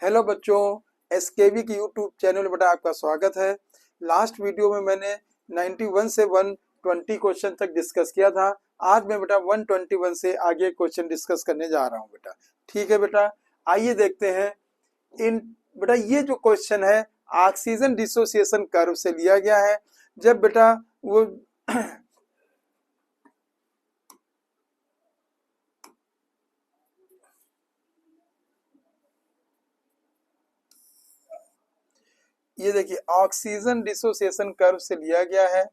Hello बच्चों, SKV की YouTube channel में बेटा आपका स्वागत है। लास्ट वीडियो में मैंने 91 से 120 क्वेश्चन तक डिस्कस किया था। आज मैं बेटा 121 से आगे क्वेश्चन डिस्कस करने जा रहा हूं बेटा। ठीक है बेटा, आइए देखते हैं। इन बेटा ये जो क्वेश्चन है ऑक्सीजन डिसोसिएशन कर्व से लिया गया है। जब बेटा वो ये देखिए ऑक्सीजन डिसोसिएशन कर्व से लिया गया है।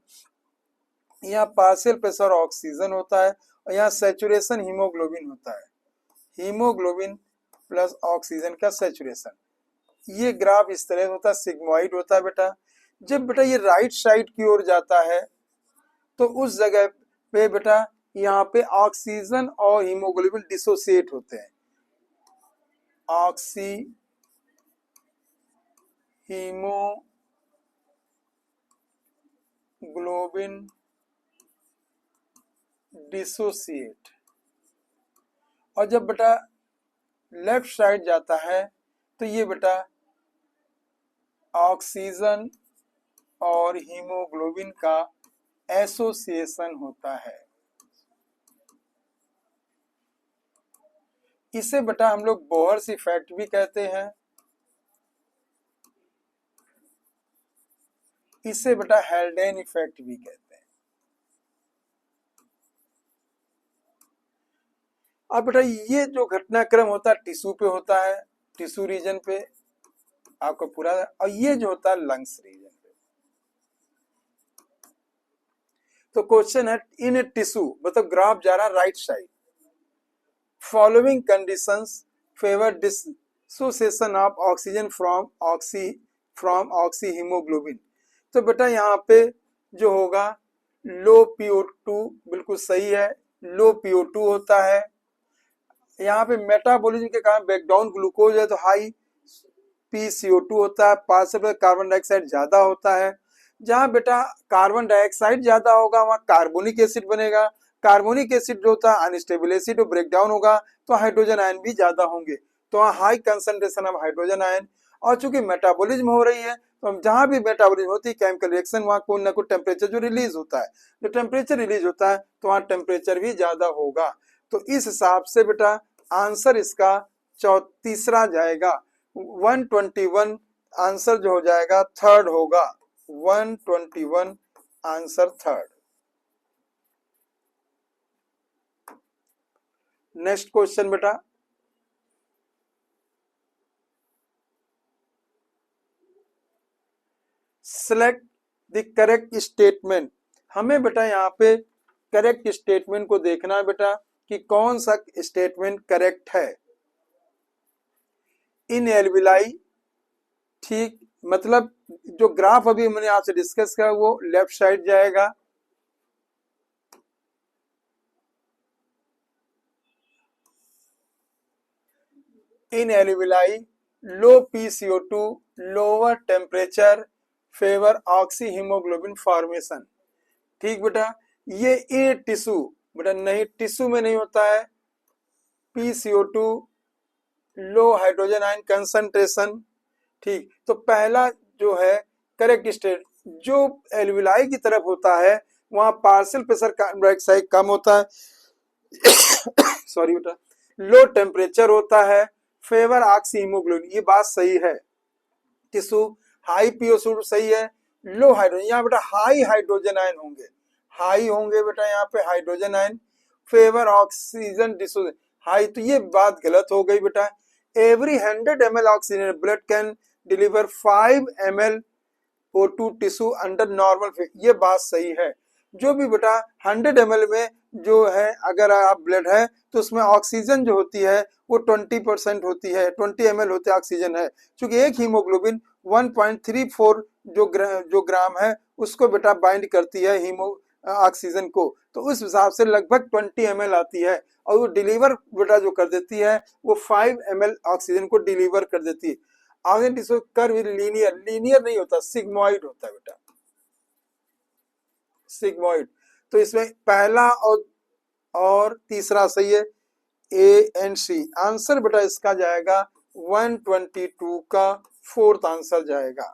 यहाँ पार्शियल प्रेशर ऑक्सीजन होता है और यहाँ सैचुरेशन हीमोग्लोबिन होता है। हीमोग्लोबिन प्लस ऑक्सीजन का सैचुरेशन। ये ग्राफ इस तरह होता है, सिग्मोइड होता है बेटा। जब बेटा ये राइट साइड की ओर जाता है तो उस जगह पे बेटा यहाँ पे ऑक्सीजन और हीमोग्लोबिन डिसोसिएट होते हैं। Oxy haemoglobin dissociate. और जब बेटा लेफ्ट साइड जाता है तो ये बेटा ऑक्सीजन और हीमोग्लोबिन का एसोसिएशन होता है। इसे बेटा हम लोग बोहर्स इफेक्ट भी कहते हैं। इसे बेटा हेल्डेन इफेक्ट भी कहते हैं। अब बेटा ये जो घटनाक्रम होता है टिश्यू पे होता है, टिश्यू रीजन पे आपको पूरा, और ये जो होता है लंग्स रीजन पे। तो क्वेश्चन है इन टिश्यू, मतलब ग्राफ जा रहा right side, following conditions favour dissociation of oxygen from oxy haemoglobin. तो बेटा यहाँ पे जो होगा लो PO2 बिल्कुल सही है, लो PO2 होता है। यहाँ पे मेटाबॉलिज्म के कारण ब्रेकडाउन ग्लूकोज है तो हाई PCO2 होता है। पार्शियल कार्बन डाइऑक्साइड ज्यादा होता है। जहाँ बेटा कार्बन डाइऑक्साइड ज्यादा होगा वहाँ कार्बोनिक एसिड बनेगा। कार्बोनिक एसिड जो होता है अनस्टेबल एसिड, ब्रेकडाउन होगा तो हाइड्रोजन आयन भी ज्यादा होंगे, तो वहाँ high concentration of hydrogen ion. और चूंकि मेटाबॉलिज्म हो रही है तो जहां भी मेटाबॉलिज्म होती है केमिकल रिएक्शन, वहां कोई ना कोई टेम्परेचर जो रिलीज होता है, जो टेम्परेचर रिलीज होता है तो वहां टेम्परेचर भी ज्यादा होगा। तो इस हिसाब से बेटा आंसर इसका तीसरा जाएगा 121। आंसर जो हो जाएगा थर्ड होगा 121, आंसर थर्ड। नेक्स्ट क्वेश्चन बेटा, सेलेक्ट द करेक्ट स्टेटमेंट। हमें बेटा यहाँ पे करेक्ट स्टेटमेंट को देखना है बेटा कि कौन सा स्टेटमेंट करेक्ट है। इन एल्विलाई, ठीक, मतलब जो ग्राफ अभी मैंने आपसे डिस्कस किया वो लेफ्ट साइड जाएगा। इन एल्विलाई लो PCO2 lower temperature favour oxy haemoglobin formation. ठीक बेटा, ये ए टिश्यू बेटा नहीं, टिश्यू में नहीं होता है। PCO2 लो हाइड्रोजन आयन कंसंट्रेशन। ठीक, तो पहला जो है करेक्ट स्टेट, जो एल्विलाई की तरफ होता है वहां पार्शियल प्रेशर कार्बन डाइऑक्साइड कम होता है सॉरी बेटा, लो टेम्परेचर होता है, फेवर ऑक्सी हीमोग्लोबिन, ये बात सही है। टिश्यू हाई PO2 सही है, लो हाइड्रोजन, यहाँ बेटा हाई हाइड्रोजन आयन होंगे, हाई होंगे बेटा यहाँ पे hydrogen ion, favour oxygen dissociation high, तो ये बात गलत हो गई बेटा। Every 100 ml oxygen blood can deliver 5 ml O2 tissue under normal, ये बात सही है। जो भी बेटा 100 ml में जो है अगर आप ब्लड है तो उसमें ऑक्सीजन जो होती है वो 20% होती है, 20 ml होते ऑक्सीजन है। क्योंकि एक हीमोग्लोबिन 1.34 जो ग्राम है उसको बेटा बाइंड करती है ऑक्सीजन को, तो उस हिसाब से लगभग 20 ml आती है और वो डिलीवर बेटा जो कर देती है वो 5 ml ऑक्सीजन को डिलीवर कर देती है। आगे टिश्यू कर्व लीनियर नहीं होता, सिग्मोइड होता है बेटा, सिग्मोइड। तो इसमें पहला और तीसरा सही है, A एंड C। आंसर बेटा इसका जाएगा 122 का फोर्थ आंसर जाएगा।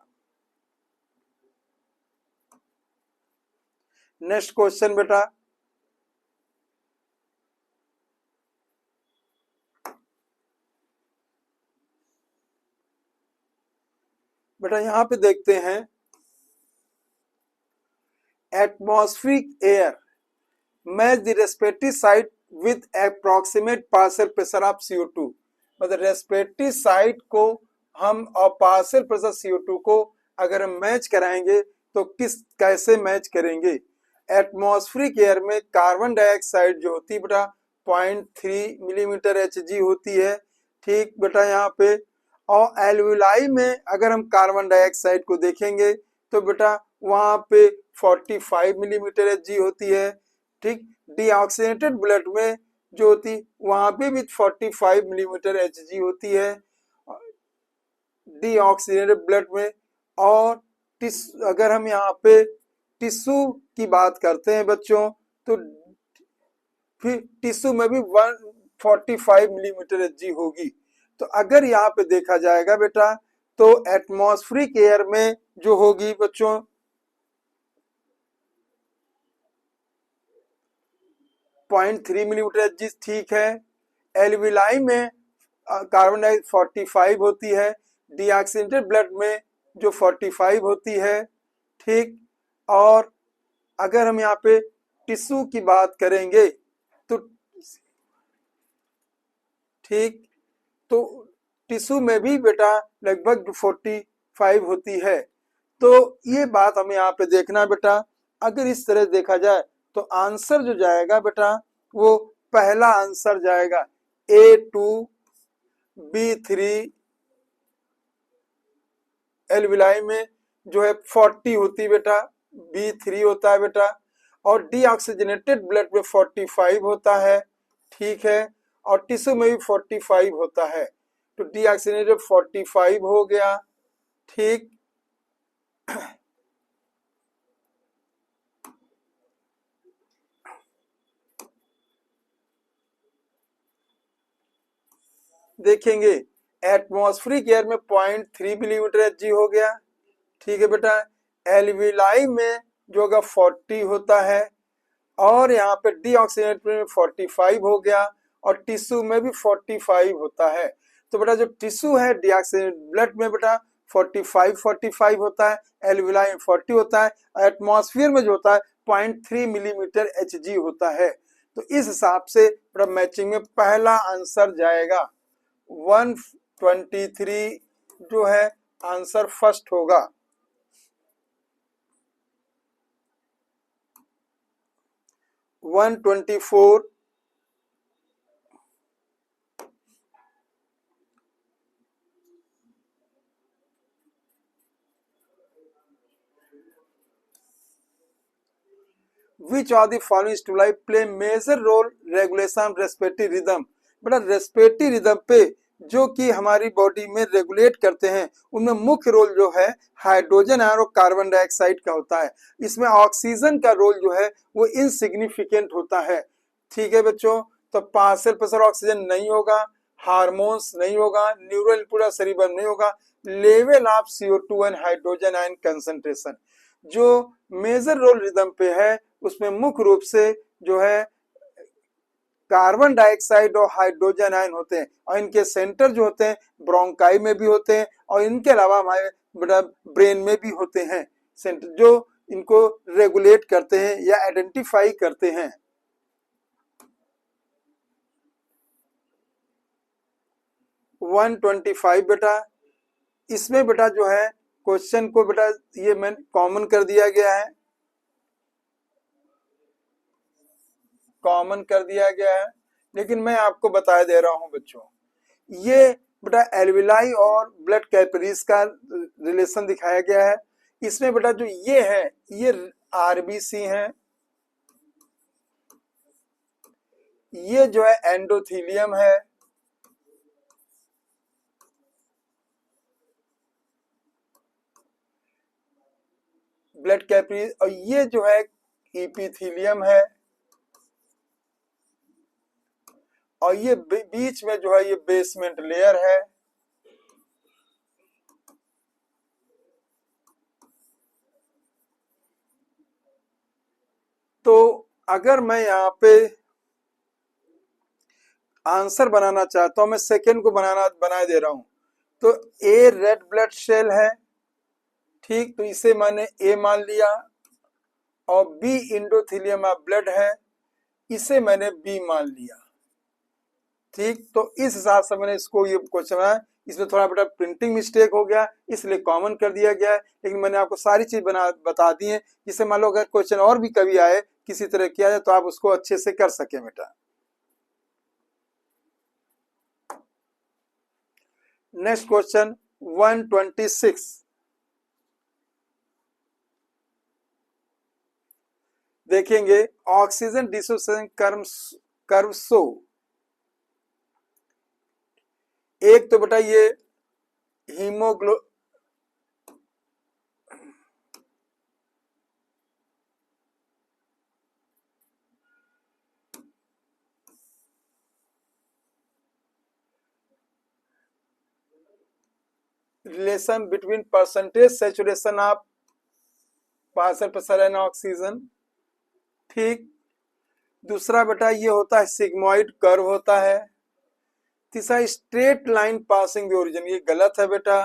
नेक्स्ट क्वेश्चन बेटा, यहां पे देखते हैं atmospheric air match the respiratory site with approximate partial pressure of CO2। मतलब रेस्पिरेटरी साइट को हम और पार्शियल प्रेशर CO2 को अगर हम मैच कराएंगे तो कैसे मैच करेंगे। एटमॉस्फेरिक एयर में कार्बन डाइऑक्साइड जो होती है बेटा 0.3 मिलीमीटर Hg होती है, ठीक बेटा यहाँ पे। और एल्विलाई में अगर हम कार्बन डाइऑक्साइड को देखेंगे तो बेटा वहां पे 45 मिलीमीटर Hg होती है, ठीक। डीऑक्सीजनेटेड ब्लड में जो होती वहां पे भी 45 मिलीमीटर Hg होती है डीऑक्सीजनेटेड ब्लड में। और अगर हम यहाँ पे टिश्यू की बात करते हैं बच्चों, तो फिर टिश्यू में भी 145 मिलीमीटर Hg होगी। तो अगर यहाँ पे देखा जाएगा बेटा तो एटमॉस्फेरिक एयर में जो होगी बच्चों 0.3 मिलीमीटर Hg, ठीक है। एल्विलाई में कार्बन डाइऑक्साइड 45 होती है, डीऑक्सीजनेटेड ब्लड में जो 45 होती है, ठीक। और अगर हम यहाँ पे टिश्यू की बात करेंगे तो ठीक, तो टिश्यू में भी बेटा लगभग 45 होती है। तो ये बात हमें यहाँ पे देखना बेटा। अगर इस तरह देखा जाए तो आंसर जो जाएगा बेटा वो पहला आंसर जाएगा A2 B3 एल्विलाई में जो है 40 होती है बेटा, B3 होता है बेटा। और डीऑक्सीजनेटेड ब्लड में 45 होता है, ठीक है। और टिश्यू में भी 45 होता है, तो डीऑक्सीजनेटेड 45 हो गया, ठीक। देखेंगे एटमॉस्फेरिक एयर में 0.3 मिलीमीटर Hg हो गया, ठीक है बेटा। एल्विलाई में जो होगा 40 होता है, और यहाँ पे डीऑक्सीजनेटेड में 45 हो गया, और टिश्यू में भी 45 होता है। तो बेटा जो टिश्यू है डीऑक्सीजनेटेड ब्लड में बेटा 45 होता है, एल्विलाई में 40 होता है, एटमॉस्फेयर में जो होता है 0.3 मिलीमीटर Hg होता है। तो इस हिसाब से बेटा मैचिंग में पहला आंसर जाएगा 123 जो है आंसर फर्स्ट होगा। One 124 Which of the following stimuli play major role regulation respiratory rhythm. बेटा रेस्पिरेटरी रिदम पे जो कि हमारी बॉडी में रेगुलेट करते हैं उनमें मुख्य रोल जो है हाइड्रोजन आयन और कार्बन डाइऑक्साइड का होता है। इसमें ऑक्सीजन का रोल जो है वो इनसिग्निफिकेंट होता है, ठीक है बच्चों। तो पार्शियल प्रेशर ऑक्सीजन नहीं होगा, हार्मोन्स नहीं होगा, न्यूरल पूरा सेरिब्रम नहीं होगा, level of CO2 and hydrogen ion concentration जो मेजर रोल रिदम पे है उसमें मुख्य रूप से जो है कार्बन डाइऑक्साइड और हाइड्रोजन आयन होते हैं, और इनके सेंटर जो होते हैं ब्रोंकाई में भी होते हैं, और इनके अलावा हमारे ब्रेन में भी होते हैं सेंटर जो इनको रेगुलेट करते हैं या आइडेंटिफाई करते हैं। वन 125 बेटा, इसमें बेटा जो है क्वेश्चन को बेटा ये मैं कॉमन कर दिया गया है, कॉमन कर दिया गया है, लेकिन मैं आपको बता दे रहा हूं बच्चों, ये बेटा एल्विलाई और ब्लड कैपिलरीज का रिलेशन दिखाया गया है। इसमें बेटा जो ये है ये आरबीसी है, ये जो है एंडोथीलियम है, ब्लड कैपिलरीज, और ये जो है इपिथीलियम है, और ये बीच में जो है ये बेसमेंट लेयर है, अगर मैं यहाँ पे आंसर बनाना चाहता हूं, मैं सेकेंड को बनाए दे रहा हूं, तो ए रेड ब्लड सेल है, ठीक, तो इसे मैंने ए मान लिया, और बी इंडोथेलियम ऑफ ब्लड है, इसे मैंने बी मान लिया, ठीक। तो इस हिसाब से मैंने इसको ये क्वेश्चन बनाया। इसमें थोड़ा बेटा प्रिंटिंग मिस्टेक हो गया, इसलिए कॉमन कर दिया गया है, लेकिन मैंने आपको सारी चीज बता दी है, जिससे मान लो अगर क्वेश्चन और भी कभी आए किसी तरह किया जाए तो आप उसको अच्छे से कर सके बेटा। नेक्स्ट क्वेश्चन 126, देखेंगे ऑक्सीजन डिसोसिएशन कर्व शो। एक तो बेटा ये haemoglobin relation between percentage saturation of partial pressure and oxygen, ठीक। दूसरा बेटा ये होता है सिग्मोइड कर्व होता है। तीसरा straight line passing the origin, ये गलत है बेटा।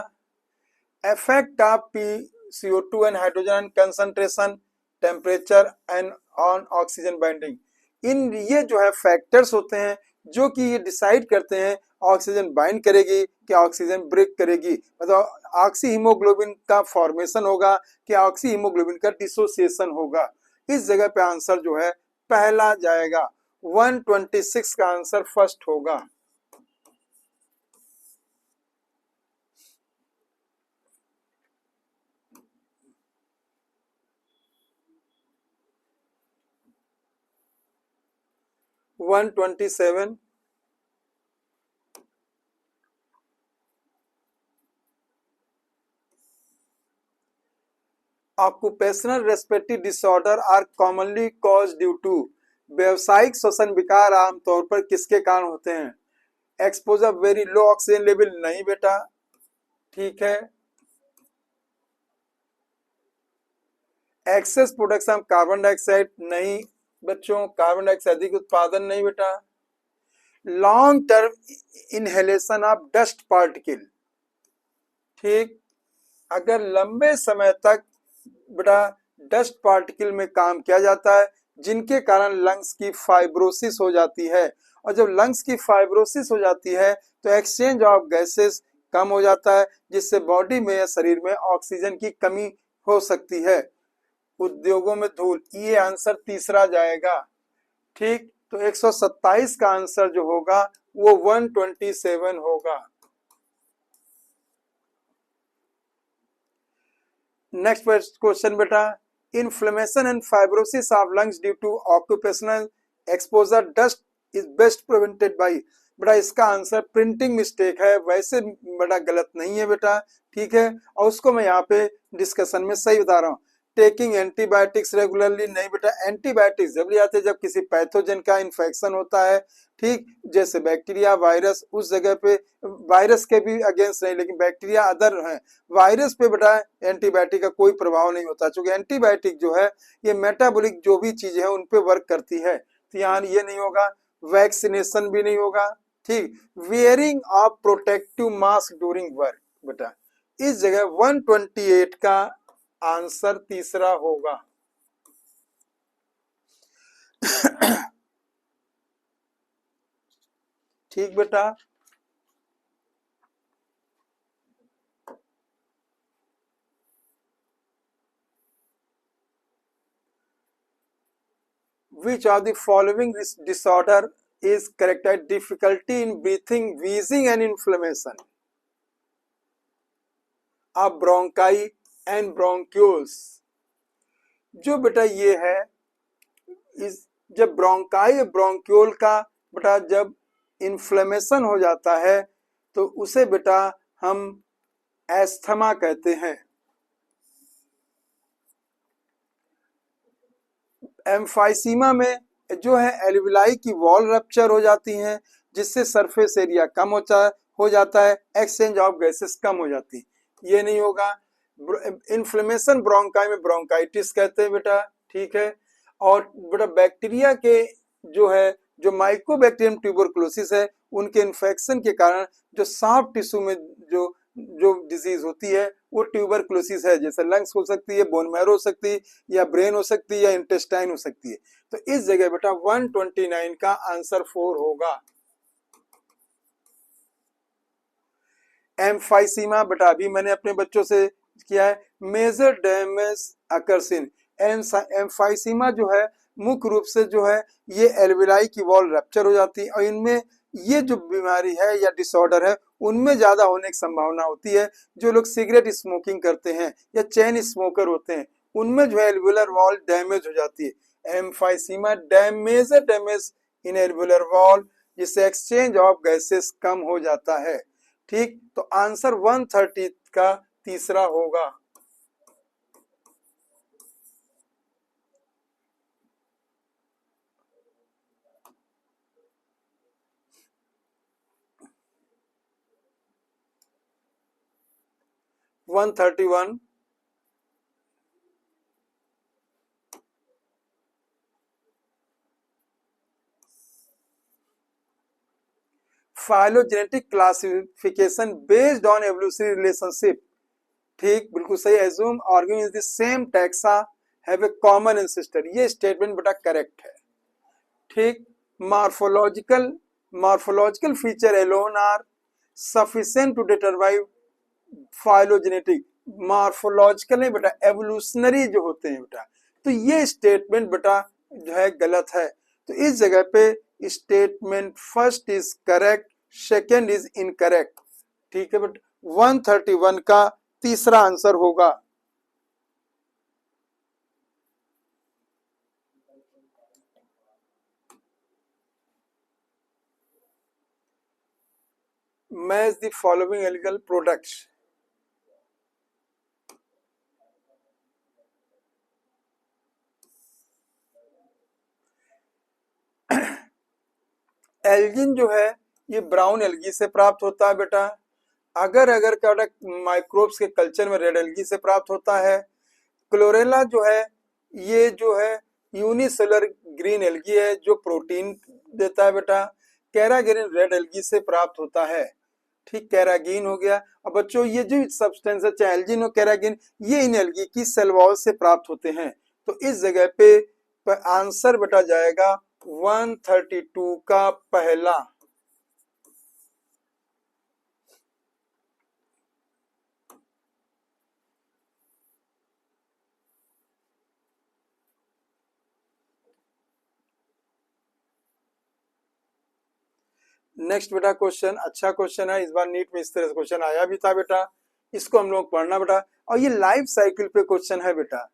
Effect of PCO2 and hydrogen concentration, temperature and on oxygen binding, इन ये जो है फैक्टर्स होते हैं जो कि ये डिसाइड करते हैं ऑक्सीजन बाइंड करेगी कि ऑक्सीजन ब्रेक करेगी, मतलब ऑक्सी हीमोग्लोबिन का फॉर्मेशन होगा कि ऑक्सी हीमोग्लोबिन का डिसोसिएशन होगा। इस जगह पे आंसर जो है पहला जाएगा, 126 का आंसर फर्स्ट होगा। One 127, occupational respiratory disorder are commonly cause due to, व्यवसायिक श्वसन विकार आमतौर पर किसके कारण होते हैं? Exposure very low oxygen level, नहीं बेटा, ठीक है। एक्सेस प्रोडक्शन कार्बन डाइऑक्साइड, नहीं बच्चों, कार्बन डाइऑक्साइड अधिक उत्पादन, नहीं बेटा। Long term inhalation of dust particle, ठीक, अगर लंबे समय तक बेटा डस्ट पार्टिकल में काम किया जाता है जिनके कारण लंग्स की फाइब्रोसिस हो जाती है, और जब लंग्स की फाइब्रोसिस हो जाती है तो एक्सचेंज ऑफ गैसेस कम हो जाता है, जिससे बॉडी में या शरीर में ऑक्सीजन की कमी हो सकती है। उद्योगों में धूल, ये आंसर तीसरा जाएगा, ठीक। तो 127 का आंसर जो होगा वो 127 होगा। नेक्स्ट क्वेश्चन बेटा, inflammation and fibrosis of lungs due to occupational exposure dust is best prevented by, बेटा इसका आंसर प्रिंटिंग मिस्टेक है, वैसे बेटा गलत नहीं है बेटा, ठीक है। और उसको मैं यहाँ पे डिस्कशन में सही बता रहा हूँ। टेकिंग एंटीबायोटिक्स रेगुलरली, नहीं बेटा, एंटीबायोटिक्स जब लिया जाते जब किसी पैथोजन का इन्फेक्शन होता है, ठीक, जैसे बैक्टीरिया वायरस, उस जगह पे वायरस के भी अगेंस्ट नहीं, लेकिन बैक्टीरिया अदर है, वायरस पे बेटा एंटीबायोटिक का कोई प्रभाव नहीं होता, क्योंकि एंटीबायोटिक जो है ये मेटाबॉलिक जो भी चीजें हैं उन पे वर्क करती है, तो यहाँ ये नहीं होगा। वैक्सीनेशन भी नहीं होगा, ठीक। Wearing of protective mask during work, बेटा इस जगह 128 का आंसर तीसरा होगा। ठीक बेटा, which of the following disorder is characterized difficulty in breathing, wheezing and inflammation of bronchi and bronchioles, जो बेटा ये है इस जब ब्रोंकाई ब्रोंक्यूल का बेटा जब इन्फ्लेमेशन हो जाता है तो उसे बेटा हम एस्थमा कहते हैं। एम्फाइसीमा में जो है एल्विलाई की वॉल रप्चर हो जाती हैं, जिससे सरफेस एरिया कम हो जाता है, एक्सचेंज ऑफ गैसेस कम हो जाती, ये नहीं होगा। इन्फ्लेमेशन ब्रोंकाई में ब्रोंकाइटिस कहते हैं बेटा, ठीक है। और बेटा बैक्टीरिया के जो है, जो माइकोबैक्टीरियम ट्यूबरकुलोसिस है, उनके इन्फेक्शन के कारण जो सॉफ्ट टिश्यू में जो जो डिजीज होती है वो ट्यूबरकुलोसिस है। जैसे लंग्स हो सकती है, बोन मैरो हो सकती है, या ब्रेन हो सकती है, या इंटेस्टाइन हो सकती है। तो इस जगह बेटा 129 का आंसर 4 होगा। एम्फाइसीमा बेटा अभी मैंने अपने बच्चों से किया है। Major damage occurs in emphysema जो है मुख्य रूप से जो है ये एल्विलाई की वॉल रप्चर हो जाती है, और इनमें ये जो बीमारी है या डिसऑर्डर है उनमें ज्यादा होने की संभावना होती है। जो लोग सिगरेट स्मोकिंग करते हैं या चेन स्मोकर होते हैं उनमें जो है एल्वुलर वॉल डैमेज हो जाती है। Emphysema major damage in alveolar wall, जिससे एक्सचेंज ऑफ गैसेस कम हो जाता है। ठीक, तो आंसर 130 का तीसरा होगा। One 131 phylogenetic classification based on evolutionary relationship. ठीक, बिल्कुल सही। Assume organism the same taxa have a common ancestor, ये स्टेटमेंट बेटा करेक्ट है। ठीक, morphological morphological feature alone are sufficient to determine phylogenetic. Morphological नहीं बेटा, एवोल्यूशनरी जो होते हैं बेटा, तो ये स्टेटमेंट बेटा जो है गलत है। तो इस जगह पे statement first is correct, second is incorrect. ठीक है बेटा, 131 का तीसरा आंसर होगा। Match the following algal products. Algin जो है ये ब्राउन एल्गी से प्राप्त होता है बेटा। अगर अगर माइक्रोब्स के कल्चर में रेड एल्गी से प्राप्त होता है। क्लोरेला जो है ये जो है यूनिसेलर ग्रीन एल्गी है जो प्रोटीन देता है बेटा। कैरागिन रेड एल्गी से प्राप्त होता है। ठीक, कैरागिन हो गया। अब बच्चों ये जो सब्सटेंस है चाहे एल्जिन हो कैरागिन, ये इन एल्गी की सेल वॉल से प्राप्त होते हैं। तो इस जगह पे आंसर बेटा जाएगा 132 का पहला। नेक्स्ट बेटा क्वेश्चन अच्छा क्वेश्चन है, इस बार नीट में इस तरह से क्वेश्चन आया भी था बेटा, इसको हम लोग पढ़ना बेटा। और ये लाइफ साइकिल पे क्वेश्चन है बेटा।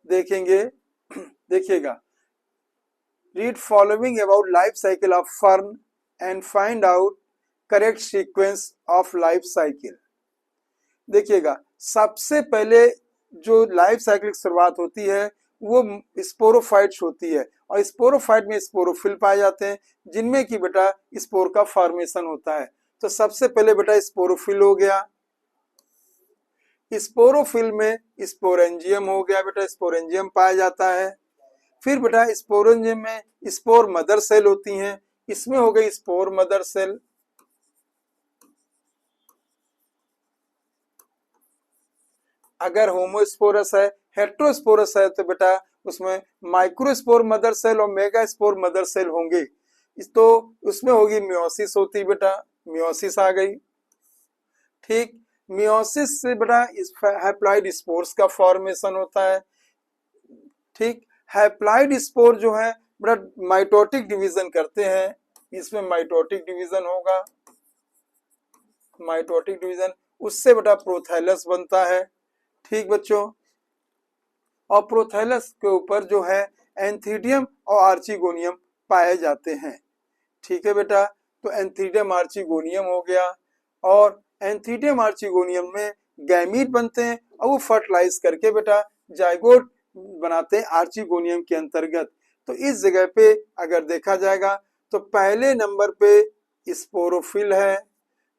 देखेंगे, देखिएगा। Read following about life cycle of fern and find out correct sequence of life cycle. देखिएगा, सबसे पहले जो लाइफ साइकिल की शुरुआत होती है वो स्पोरोफाइट्स होती है, और स्पोरोफाइट में स्पोरोफिल पाए जाते हैं जिनमें कि बेटा स्पोर का फॉर्मेशन होता है। तो सबसे पहले बेटा स्पोरोफिल हो गया। स्पोरोफिल में स्पोरेंजियम हो गया बेटा, स्पोरेंजियम पाया जाता है। फिर बेटा स्पोरेंजियम में स्पोर मदर सेल होती हैं, इसमें हो गई स्पोर मदर सेल। अगर होमोस्पोरस है, हेट्रोस्पोरस है, तो बेटा उसमें माइक्रोस्पोर मदर सेल और मेगा स्पोर मदर सेल होंगे। तो उसमें होगी मियोसिस होती बेटा, मियोसिस आ गई। ठीक, मियोसिस से बेटा हैप्लॉइड स्पोर्स का फॉर्मेशन होता है। ठीक, हैप्लॉइड स्पोर जो है बेटा माइटोटिक डिवीजन करते हैं, इसमें माइटोटिक डिवीजन होगा। माइटोटिक डिवीजन उससे बेटा प्रोथैलस बनता है। ठीक बच्चों, और प्रोथैलस के ऊपर जो है एंथीडियम और आर्चिगोनियम पाए जाते हैं। ठीक है बेटा, तो एंथीडियम आर्चिगोनियम हो गया, और एंथीडियम आर्चिगोनियम में गैमीट बनते हैं और वो फर्टिलाइज करके बेटा जाइगोट बनाते हैं आर्चिगोनियम के अंतर्गत। तो इस जगह पे अगर देखा जाएगा तो पहले नंबर पे स्पोरोफिल है,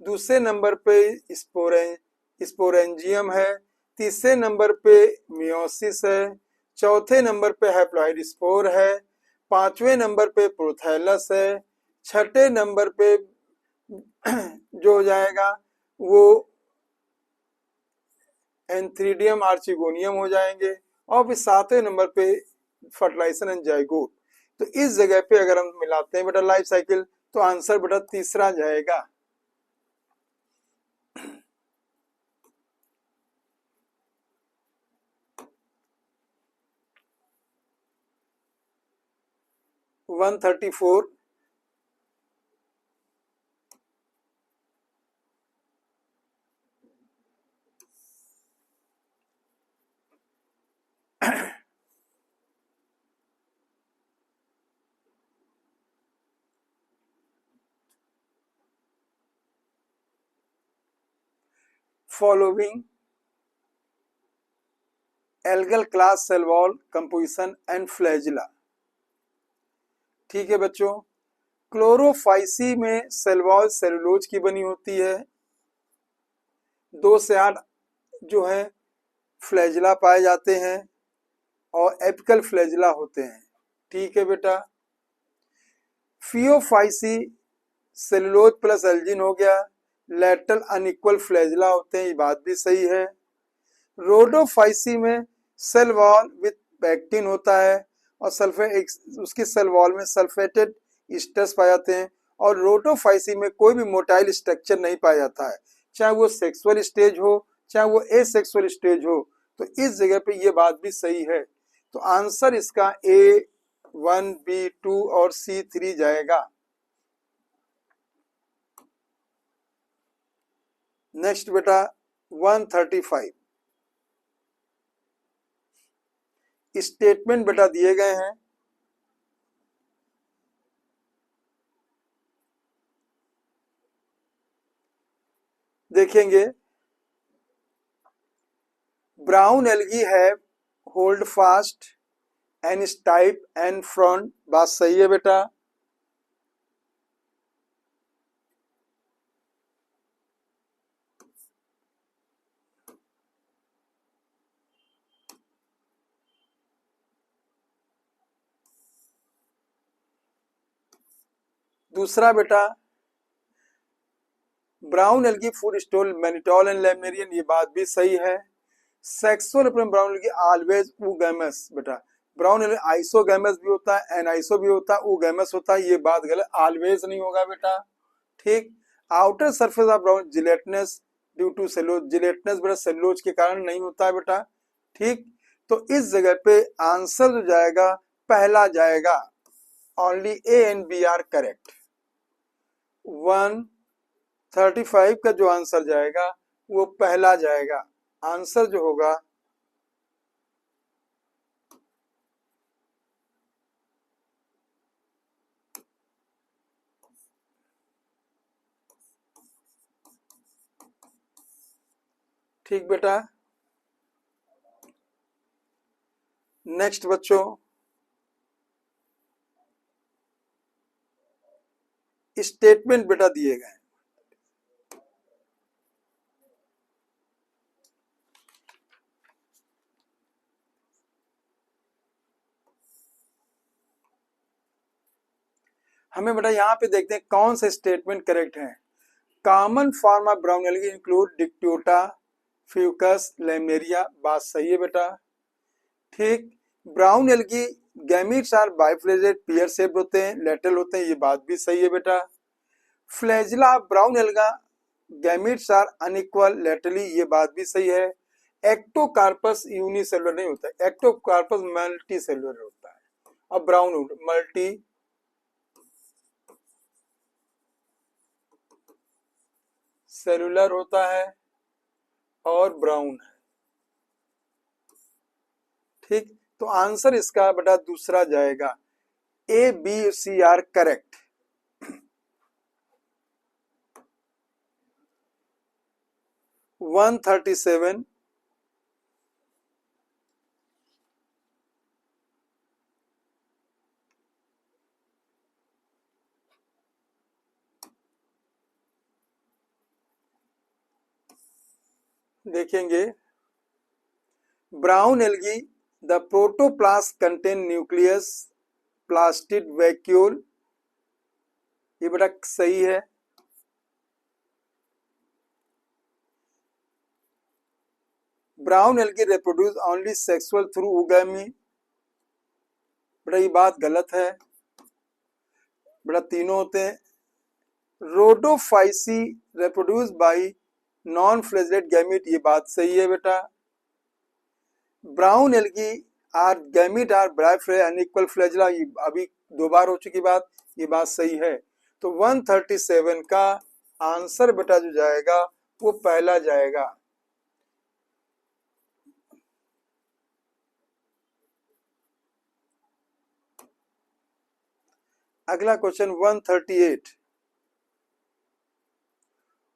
दूसरे नंबर पे स्पोरेंजियम है, तीसरे नंबर पे मियोसिस है, चौथे नंबर पे हैप्लॉइड स्पोर है, पांचवें नंबर पे प्रोथैलस है, छठे नंबर पे जो हो जाएगा वो एंथ्रीडियम आर्चिगोनियम हो जाएंगे, और फिर सातवें नंबर पे फर्टिलाइजेशन एंड जाइगोट। तो इस जगह पे अगर हम मिलाते हैं बेटा लाइफ साइकिल, तो आंसर बेटा तीसरा जाएगा। One 134 following algal class cell wall composition and flagella. ठीक है बच्चों, क्लोरोफाइसी में सेल वॉल सेलुलोज की बनी होती है, 2 से 8 जो है फ्लैजिला पाए जाते हैं और एपिकल फ्लैजिला होते हैं। ठीक है बेटा, फियोफाइसी सेलुलोज प्लस एल्जिन हो गया, लेटरल अनइक्वल फ्लैजिला होते हैं, ये बात भी सही है। रोडोफाइसी में सेल वॉल विथ पैक्टिन होता है और सल्फेट उसकी सेल वॉल में सल्फेटेड ईस्टर्स पाए जाते हैं, और रोडोफाइसी में कोई भी मोटाइल स्ट्रक्चर नहीं पाया जाता है, चाहे वो सेक्सुअल स्टेज हो चाहे वो एसेक्सुअल स्टेज हो। तो इस जगह पे ये बात भी सही है, तो आंसर इसका A1 B2 और C3 जाएगा। नेक्स्ट बेटा 135 स्टेटमेंट बेटा दिए गए हैं, देखेंगे। Brown algae have holdfast and stipe and frond, बात सही है बेटा। दूसरा बेटा brown algae food stored mannitol and laminarin, ये बात भी सही है। सेक्सुअल अपने ब्राउन एल्गी ऑलवेज ऊगैमस, बेटा ब्राउन एल्गी आइसोगैमस भी होता है, एनाइसो भी होता है, ऊगैमस होता है, ये बात गलत, ऑलवेज नहीं होगा बेटा। ठीक, outer surface of brown gelatinous due to cellulose, gelatinous बेटा सेलुलोज के कारण नहीं होता है बेटा। ठीक, तो इस जगह पे आंसर जो जाएगा पहला जाएगा, only A and B are correct. 135 का जो आंसर जाएगा वो पहला जाएगा, आंसर जो होगा ठीक बेटा। नेक्स्ट बच्चों स्टेटमेंट बेटा दिए गए, हमें बेटा यहाँ पे देखते हैं कौन सा स्टेटमेंट करेक्ट है। Common form of brown algae include Dictyota, Fucus, Laminaria, बात सही है बेटा। ठीक, brown algae gametes are biflagellate pear shaped होते हैं, लेटरल होते हैं, ये बात भी सही है बेटा। Flagella brown alga gametes are unequal laterally, ये बात भी सही है। एक्टोकार्पस यूनिसेलुलर नहीं होता, एक्टोकार्पस मल्टी सेलुलर होता है, और ब्राउन मल्टी सेलुलर होता है और ब्राउन है। ठीक, तो आंसर इसका बेटा दूसरा जाएगा, A B C are correct. One 137 देखेंगे, brown algae, the protoplast contain nucleus, plastid vacuole, ये बेटा सही है। Brown algae reproduce only sexual through oogamy, बेटा ये बात गलत है। बेटा तीनों होते हैं। Rhodophyceae reproduce by non flagellate gamete, ये बात सही है बेटा। Brown algae are gamete are ब्राइफ्रे अनइक्वल फ्लैजेला, ये अभी 2 बार हो चुकी बात, ये बात सही है। तो 137 का आंसर बेटा जो जाएगा वो पहला जाएगा। अगला question 138,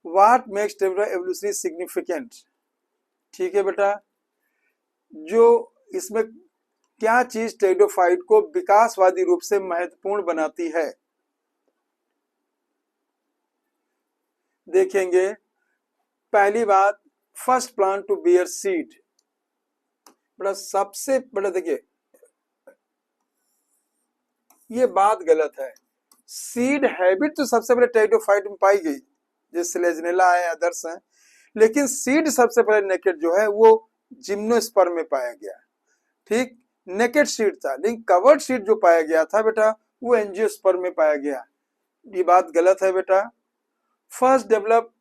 what makes evolutionary significant. ठीक है बेटा, जो इसमें क्या चीज टेरिडोफाइट को विकासवादी रूप से महत्वपूर्ण बनाती है। देखेंगे, पहली बात, first plant to bear seed. बड़ा सबसे बड़ा देखिए, ये बात गलत है। सीड हैबिट तो सबसे पहले टेरिडोफाइट में पाई गई, जैसे सिलेजनेला है, अदर्स हैं, लेकिन सीड सबसे पहले नेकेड जो है वो जिम्नोस्पर्म में पाया गया। ठीक, नेकेड सीड था, लेकिन कवर्ड सीड जो पाया गया था बेटा वो एंजियोस्पर्म में पाया गया। ये बात गलत है बेटा। फर्स्ट डेवलप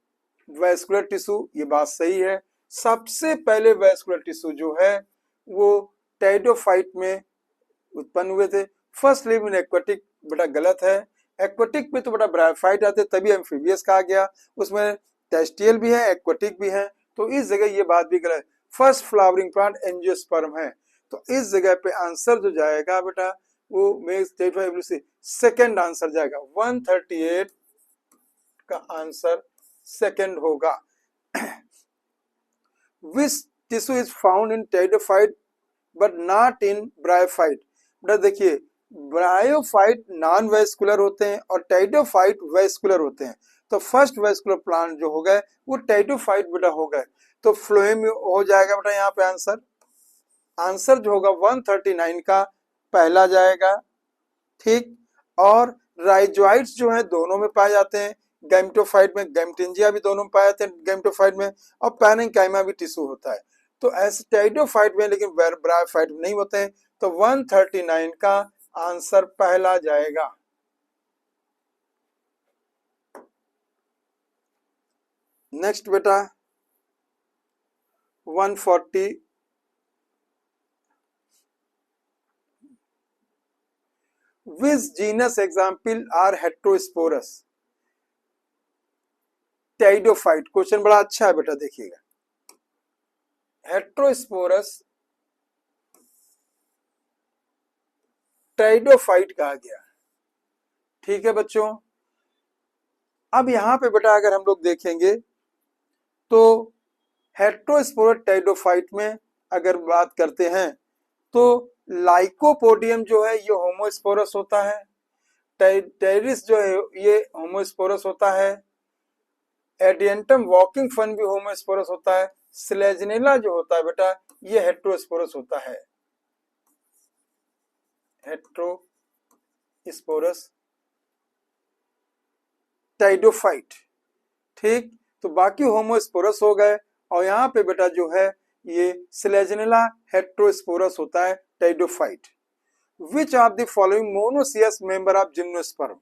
वैस्कुलर टिश्यू, ये बात सही है। सबसे पहले वैस्कुलर टिश्यू जो है वो टेरिडोफाइट में उत्पन्न हुए थे। फर्स्ट लिव इन एक्वाटिक, बेटा गलत है। एक्वाटिक में तो बेटा ब्रायोफाइट आते, तभी एम्फीबियस कहा गया, उसमें टेस्टियल भी है, एक्वाटिक भी है, तो इस जगह ये बात भी गलत। फर्स्ट फ्लावरिंग प्लांट एंजियोस्पर्म है, तो इस जगह पे आंसर जो जाएगा बेटा वो सेकंड आंसर जाएगा। 138 का आंसर सेकंड होगा। Which tissue is found in pteridophyte but not in bryophyte. बेटा देखिए, ब्रायोफाइट नॉन वेस्कुलर होते हैं और टेरिडोफाइट वेस्कुलर होते हैं, तो फर्स्ट वेस्कुलर प्लांट जो हो गए वो टेरिडोफाइट बेटा हो गए, तो फ्लोएम हो जाएगा बेटा यहाँ पे आंसर। आंसर जो होगा 139 का पहला जाएगा। ठीक, और राइजोइड्स जो है दोनों में पाए जाते हैं, गैमेटोफाइट में, गैमेटिंजिया भी दोनों में पाए जाते हैं गैमेटोफाइट में, और पैरेन्काइमा भी टिश्यू होता है, तो ऐसे टेरिडोफाइट में, लेकिन ब्रायोफाइट में नहीं होते हैं, तो 139 का आंसर पहला जाएगा। नेक्स्ट बेटा 140, which genus example are heterosporous pteridophyte. Question बड़ा अच्छा है बेटा, देखिएगा, हेट्रोस्पोरस टेरिडोफाइट कहा गया। ठीक है बच्चों, अब यहां पे बेटा अगर हम लोग देखेंगे तो हेट्रोस्पोरस टेरिडोफाइट में अगर बात करते हैं तो लाइकोपोडियम जो है ये होमोस्पोरस होता है, टेरिस जो है ये होमोस्पोरस होता है, एडियंटम वॉकिंग फन भी होमोस्पोरस होता है, स्लेजनेला जो होता है बेटा ये हेट्रोस्पोरस होता है, हेट्रोस्पोरस टेरिडोफाइट। ठीक, तो बाकी होमोस्पोरस हो गए, और यहाँ पे बेटा जो है ये स्लेजनेला हेट्रोस्पोरस होता है pteridophyte. Which of the following monoecious member of gymnosperm.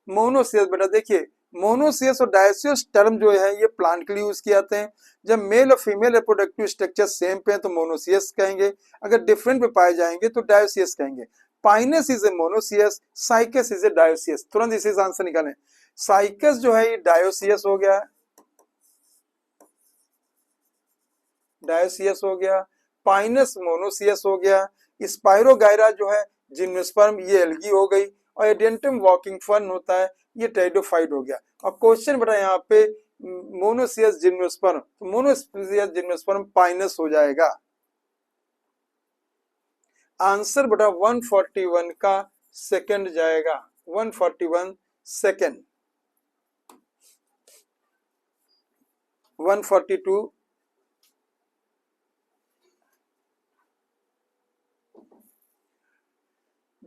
Monoecious बेटा देखिए, मोनोसियस और डायोसियस टर्म जो है ये प्लांट के लिए यूज किए जाते हैं। जब मेल और फीमेल रिप्रोडक्टिव स्ट्रक्चर सेम पे है तो मोनोसियस कहेंगे, अगर डिफरेंट पे पाए जाएंगे तो डायोसियस कहेंगे। Pinus is a monoecious, cycas is a dioecious. तुरंत इसी से आंसर निकालें, साइकस जो है ये डायोसियस हो गया, डायोसियस हो गया, पाइनस मोनोसियस हो गया, स्पाइरोगायरा जो है जिम्नोस्पर्म ये एल्गी हो गई, और एडेंटम वॉकिंग फर्न होता है ये टेरिडोफाइट हो गया। और क्वेश्चन बेटा यहाँ पे मोनोसियस जिम्नोस्पर्म, तो मोनोसियस जिम्नोस्पर्म पाइनस हो जाएगा। आंसर बेटा 141 का सेकंड जाएगा, 141 second. 142,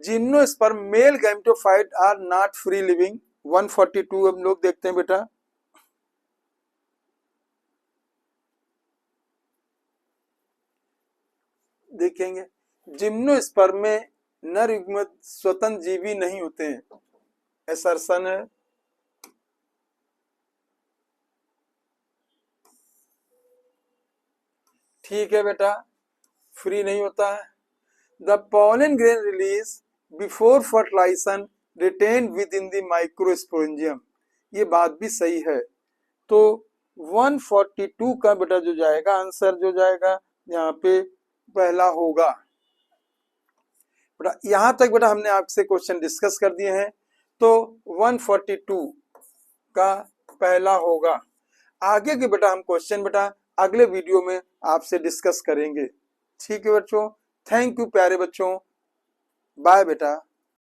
gymnosperm male gametophyte are not free living. 142 हम लोग देखते हैं बेटा। देखेंगे जिम्नोस्पर्म में नर युग्मक स्वतंत्र जीवी नहीं होते हैं, असर्शन है। ठीक है बेटा, फ्री नहीं होता है। The pollen grain release before fertilization retained within the microsporangium, ये बात भी सही है। तो 142 का बेटा जो जाएगा आंसर जो जाएगा यहाँ पे पहला होगा बेटा। यहाँ तक बेटा हमने आपसे क्वेश्चन डिस्कस कर दिए हैं, तो 142 का पहला होगा। आगे के बेटा हम क्वेश्चन बेटा अगले वीडियो में आपसे डिस्कस करेंगे। ठीक है बच्चों, थैंक यू प्यारे बच्चों, बाय बेटा।